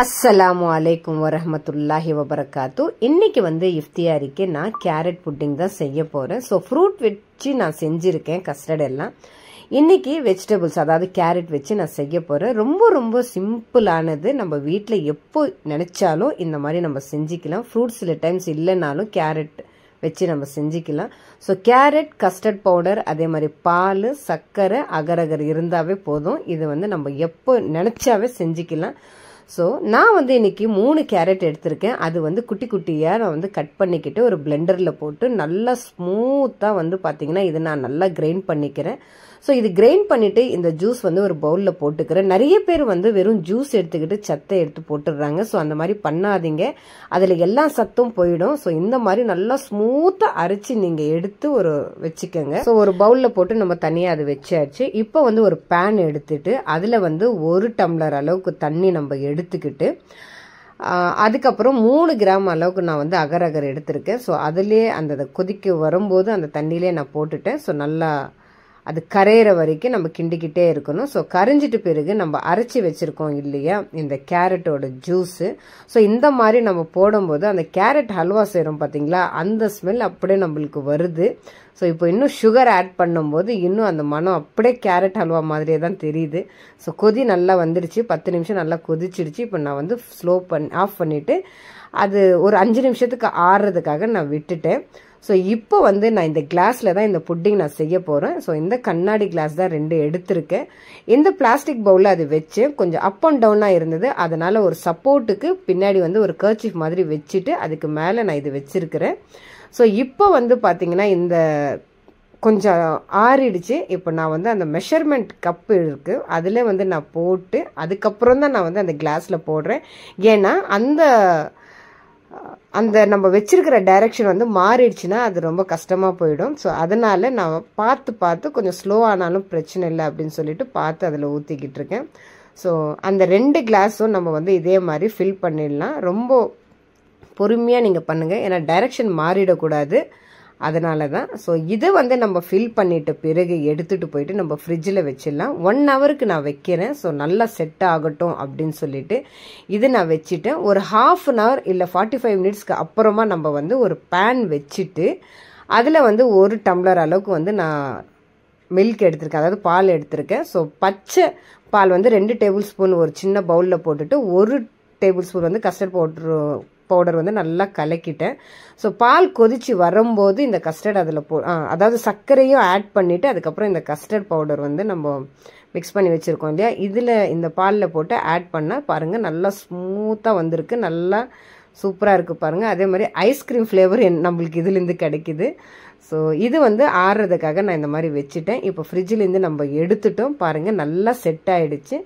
அஸ்ஸலாமு அலைக்கும் வரஹ்மத்துல்லாஹி வபரகாத்து. இன்னைக்கு இஃப்தியாரிக்கு நான் கேரட் புட்டிங் தான் செய்ய போறேன். ஸோ ஃப்ரூட் வச்சு நான் செஞ்சிருக்கேன், கஸ்டர்ட் எல்லாம். இன்னைக்கு வெஜிடபிள்ஸ், அதாவது கேரட் வச்சு நான் செய்ய போறேன். ரொம்ப ரொம்ப சிம்பிளானது. நம்ம வீட்டில் எப்போ நினைச்சாலும் இந்த மாதிரி நம்ம செஞ்சுக்கலாம். ஃப்ரூட்ஸ் சில டைம்ஸ் இல்லைனாலும் கேரட் வச்சு நம்ம செஞ்சுக்கலாம். ஸோ கேரட், கஸ்டர்ட் பவுடர், அதே மாதிரி பால், சர்க்கரை, அகரகர் இருந்தாவே போதும். இது நம்ம எப்போ நினைச்சாவே செஞ்சுக்கலாம். ஸோ நான் இன்னைக்கு 3 கேரட் எடுத்திருக்கேன். அது குட்டி குட்டியாக நான் கட் பண்ணிக்கிட்டு ஒரு பிளெண்டரில் போட்டு நல்லா ஸ்மூத்தாக பார்த்தீங்கன்னா இது நான் நல்லா கிரைண்ட் பண்ணிக்கிறேன். ஸோ இது கிரைண்ட் பண்ணிட்டு இந்த ஜூஸ் ஒரு பவுலில் போட்டுக்கிறேன். நிறைய பேர் வெறும் ஜூஸ் எடுத்துக்கிட்டு சத்தை எடுத்து போட்டுடுறாங்க. ஸோ அந்த மாதிரி பண்ணாதீங்க, அதில் எல்லா சத்தும் போயிடும். ஸோ இந்த மாதிரி நல்லா ஸ்மூத்தாக அரைச்சி நீங்கள் எடுத்து வச்சுக்கோங்க. ஸோ ஒரு பவுலில் போட்டு நம்ம தனியாக அது வச்சாச்சு. இப்போ ஒரு பேன் எடுத்துட்டு அதில் 1 டம்ளர் அளவுக்கு தண்ணி நம்ம எடுத்துக்கிட்டு அதுக்கப்புறம் 3 கிராம் அளவுக்கு நான் அகரகர் எடுத்திருக்கேன். ஸோ அதுலேயே அந்த கொதிக்க வரும்போது அந்த தண்ணியிலே நான் போட்டுட்டேன். ஸோ நல்லா அது கரையிற வரைக்கும் நம்ம கிண்டிக்கிட்டே இருக்கணும். ஸோ கரைஞ்சிட்டு பிறகு நம்ம அரைச்சி வச்சிருக்கோம் இல்லையா இந்த கேரட்டோட ஜூஸு. ஸோ இந்த மாதிரி நம்ம போடும்போது அந்த கேரட் ஹல்வா செய்கிறோம் பார்த்தீங்களா, அந்த ஸ்மெல் அப்படியே நம்மளுக்கு வருது. ஸோ இப்போ இன்னும் சுகர் ஆட் பண்ணும்போது இன்னும் அந்த மனம் அப்படியே கேரட் ஹல்வா மாதிரியே தான் தெரியுது. ஸோ கொதி நல்லா வந்துடுச்சு, 10 நிமிஷம் நல்லா கொதிச்சிடுச்சு. இப்போ நான் ஆஃப் பண்ணிவிட்டு அது ஒரு 5 நிமிஷத்துக்கு ஆறுறதுக்காக நான் விட்டுட்டேன். ஸோ இப்போ நான் இந்த கிளாஸில் தான் இந்த புட்டிங் நான் செய்ய போகிறேன். ஸோ இந்த கண்ணாடி கிளாஸ் தான் 2 எடுத்திருக்கேன். இந்த பிளாஸ்டிக் பவுலில் அது வச்சு கொஞ்சம் அப் அண்ட் டவுனாக இருந்தது. அதனால் ஒரு சப்போர்ட்டுக்கு பின்னாடி ஒரு கர்ச்சீஃப் மாதிரி வச்சுட்டு அதுக்கு மேலே நான் இது வச்சிருக்கிறேன். ஸோ இப்போ பார்த்தீங்கன்னா இந்த கொஞ்சம் ஆறிடுச்சு. இப்போ நான் அந்த மெஷர்மெண்ட் கப்பு இருக்குது, அதில் நான் போட்டு அதுக்கப்புறம் தான் நான் அந்த கிளாஸில் போடுறேன். ஏன்னா அந்த நம்ம வச்சிருக்கிற டைரக்ஷன் மாறிடுச்சுன்னா அது ரொம்ப கஷ்டமாக போயிடும். ஸோ அதனால நான் பார்த்து கொஞ்சம் ஸ்லோ ஆனாலும் பிரச்சனை இல்லை அப்படின்னு சொல்லிட்டு பார்த்து அதில் ஊற்றிக்கிட்டு இருக்கேன். ஸோ அந்த 2 கிளாஸும் நம்ம இதே மாதிரி ஃபில் பண்ணிடலாம். ரொம்ப பொறுமையாக நீங்கள் பண்ணுங்கள், ஏன்னா டைரக்ஷன் மாறிடக்கூடாது, அதனால தான். ஸோ இதை நம்ம ஃபில் பண்ணிட்ட பிறகு எடுத்துகிட்டு போயிட்டு நம்ம ஃப்ரிட்ஜில் வச்சிடலாம். 1 ஹவருக்கு நான் வைக்கிறேன். ஸோ நல்லா செட் ஆகட்டும் அப்படின்னு சொல்லிட்டு இது நான் வச்சுட்டேன். ஒரு 1/2 hour இல்லை 45 மினிட்ஸ்க்கு அப்புறமா நம்ம ஒரு பேன் வச்சுட்டு அதில் 1 டம்ளர் அளவுக்கு நான் மில்க் எடுத்திருக்கேன், அதாவது பால் எடுத்திருக்கேன். ஸோ பச்சை பால் 2 டேபிள் ஸ்பூன் ஒரு சின்ன பவுலில் போட்டுட்டு 1 டேபிள் ஸ்பூன் கஸ்டர்ட் பவுடர் நல்லா கலக்கிட்டேன். ஸோ பால் கொதிச்சு வரும்போது இந்த கஸ்டர்ட் அதில் அதாவது சர்க்கரையும் ஆட் பண்ணிவிட்டு அதுக்கப்புறம் இந்த கஸ்டர்ட் பவுடர் நம்ம மிக்ஸ் பண்ணி வச்சுருக்கோம் இல்லையா, இதில் இந்த பாலில் போட்டு ஆட் பண்ணால் பாருங்கள் நல்லா ஸ்மூத்தாக வந்திருக்கு, நல்லா சூப்பராக இருக்குது பாருங்கள். அதே மாதிரி ஐஸ்கிரீம் ஃப்ளேவர் நம்மளுக்கு இதுலேருந்து கிடைக்குது. ஸோ இது ஆறுறதுக்காக நான் இந்த மாதிரி வச்சுட்டேன். இப்போ ஃப்ரிட்ஜிலேருந்து நம்ம எடுத்துட்டோம், பாருங்கள் நல்லா செட் ஆகிடுச்சு.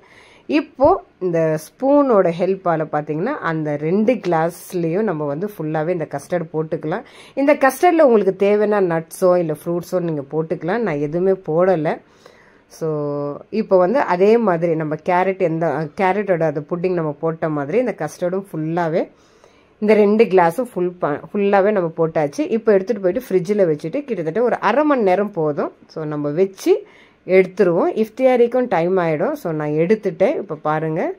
இப்போது இந்த ஸ்பூனோட ஹெல்ப்பால் பார்த்தீங்கன்னா அந்த 2 கிளாஸ்லேயும் நம்ம ஃபுல்லாகவே இந்த கஸ்டர்ட் போட்டுக்கலாம். இந்த கஸ்டர்டில் உங்களுக்கு தேவைன்னா நட்ஸோ இல்லை ஃப்ரூட்ஸோ நீங்கள் போட்டுக்கலாம். நான் எதுவுமே போடலை. ஸோ இப்போ அதே மாதிரி நம்ம கேரட்டோட அந்த புட்டிங் நம்ம போட்ட மாதிரி இந்த கஸ்டர்டும் ஃபுல்லாகவே இந்த 2 கிளாஸும் ஃபுல்லாகவே நம்ம போட்டாச்சு. இப்போ எடுத்துகிட்டு போயிட்டு ஃப்ரிட்ஜில் வச்சுட்டு கிட்டத்தட்ட ஒரு 1/2 மணி நேரம் போதும். ஸோ நம்ம வச்சு எடுத்துருவோம். இஃப்தியாரிக்கும் டைம் ஆகிடும். ஸோ நான் எடுத்துட்டேன். இப்போ பாருங்கள்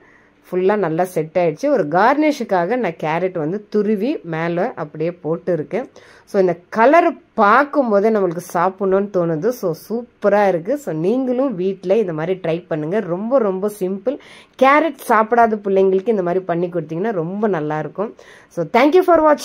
ஃபுல்லாக நல்லா செட் ஆகிடுச்சு. ஒரு கார்னிஷுக்காக நான் கேரட் துருவி மேலே அப்படியே போட்டு இருக்கேன். ஸோ இந்த கலர் பார்க்கும்போதே நம்மளுக்கு சாப்பிட்ணுன்னு தோணுது. ஸோ சூப்பராக இருக்குது. ஸோ நீங்களும் வீட்டில் இந்த மாதிரி ட்ரை பண்ணுங்கள். ரொம்ப ரொம்ப சிம்பிள். கேரட் சாப்பிடாத பிள்ளைங்களுக்கு இந்த மாதிரி பண்ணி கொடுத்தீங்கன்னா ரொம்ப நல்லாயிருக்கும். ஸோ தேங்க்யூ ஃபார் வாட்சிங்.